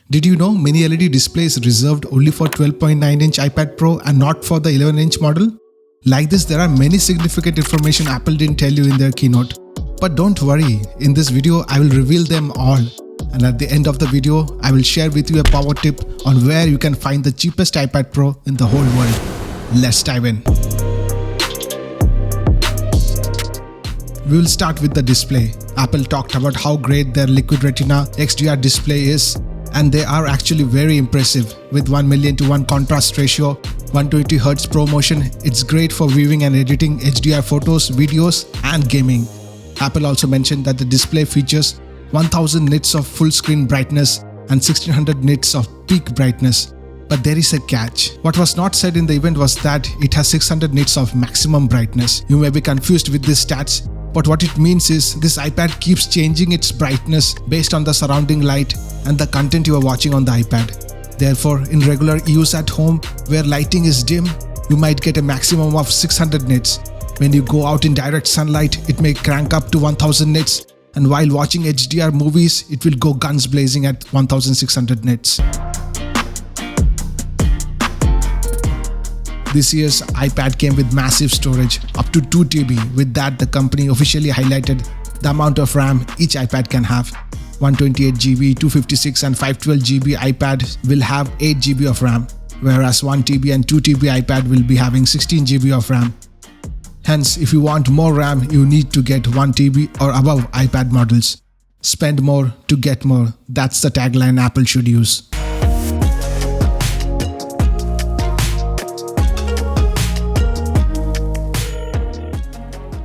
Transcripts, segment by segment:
Did you know mini LED display is reserved only for 12.9-inch iPad Pro and not for the 11-inch model? Like this, there are many significant information Apple didn't tell you in their keynote. But don't worry, in this video I will reveal them all. And at the end of the video, I will share with you a power tip on where you can find the cheapest iPad Pro in the whole world. Let's dive in. We will start with the display. Apple talked about how great their Liquid Retina XDR display is, and they are actually very impressive. With 1:1 contrast ratio, 120Hz ProMotion, it's great for viewing and editing HDR photos, videos, and gaming. Apple also mentioned that the display features 1000 nits of full screen brightness and 1600 nits of peak brightness. But there is a catch. What was not said in the event was that it has 600 nits of maximum brightness. You may be confused with these stats, but what it means is this iPad keeps changing its brightness based on the surrounding light and the content you are watching on the iPad. Therefore, in regular use at home where lighting is dim, you might get a maximum of 600 nits. When you go out in direct sunlight, it may crank up to 1000 nits, and while watching HDR movies, it will go guns blazing at 1600 nits. This year's iPad came with massive storage, up to 2 TB. With that, the company officially highlighted the amount of RAM each iPad can have. 128 GB, 256 and 512 GB iPad will have 8 GB of RAM, whereas 1 TB and 2 TB iPad will be having 16 GB of RAM. Hence, if you want more RAM, you need to get 1 TB or above iPad models. Spend more to get more. That's the tagline Apple should use.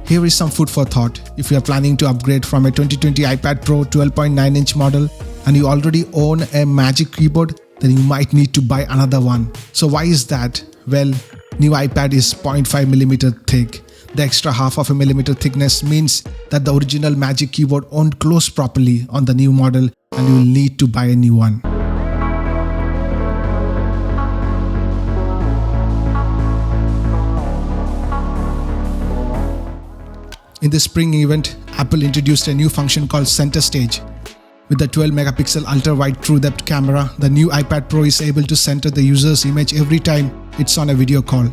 Here is some food for thought. If you are planning to upgrade from a 2020 iPad Pro 12.9-inch model and you already own a Magic Keyboard, then you might need to buy another one. So why is that? Well, new iPad is 0.5mm thick. The extra half of a millimeter thickness means that the original Magic Keyboard won't close properly on the new model and you will need to buy a new one. In the spring event, Apple introduced a new function called Center Stage. With the 12-megapixel ultra-wide true-depth camera, the new iPad Pro is able to center the user's image every time it's on a video call.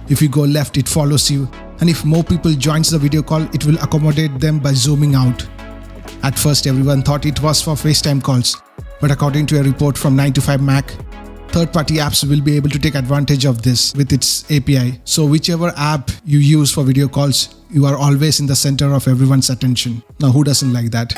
If you go left, it follows you, and if more people joins the video call, it will accommodate them by zooming out. At first, everyone thought it was for FaceTime calls, but according to a report from 9to5Mac, third-party apps will be able to take advantage of this with its API. So whichever app you use for video calls, you are always in the center of everyone's attention. Now, who doesn't like that?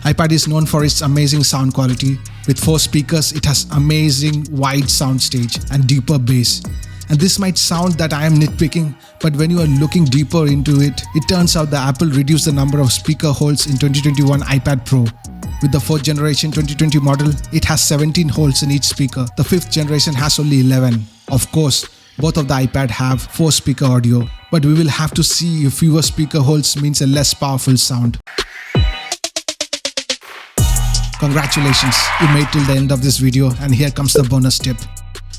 iPad is known for its amazing sound quality. With 4 speakers, it has amazing wide soundstage and deeper bass. And this might sound that I am nitpicking, but when you are looking deeper into it, it turns out that Apple reduced the number of speaker holes in 2021 iPad Pro. With the 4th generation 2020 model, it has 17 holes in each speaker. The 5th generation has only 11. Of course, both of the iPad have 4-speaker audio, but we will have to see if fewer speaker holes means a less powerful sound. Congratulations, you made till the end of this video, and here comes the bonus tip.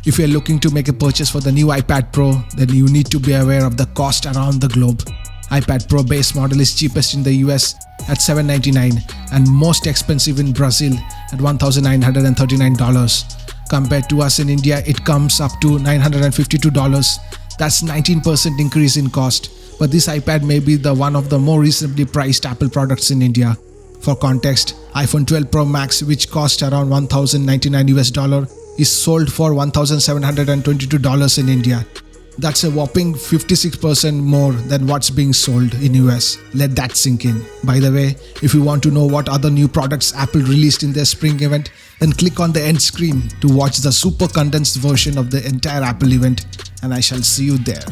If you are looking to make a purchase for the new iPad Pro, then you need to be aware of the cost around the globe. iPad Pro base model is cheapest in the US at $799 and most expensive in Brazil at $1,939. Compared to us in India, it comes up to $952. That's 19% increase in cost. But this iPad may be one of the more reasonably priced Apple products in India. For context, iPhone 12 Pro Max, which cost around $1,099 is sold for $1,722 in India. That's a whopping 56% more than what's being sold in US. Let that sink in. By the way, if you want to know what other new products Apple released in their spring event, then click on the end screen to watch the super condensed version of the entire Apple event, and I shall see you there.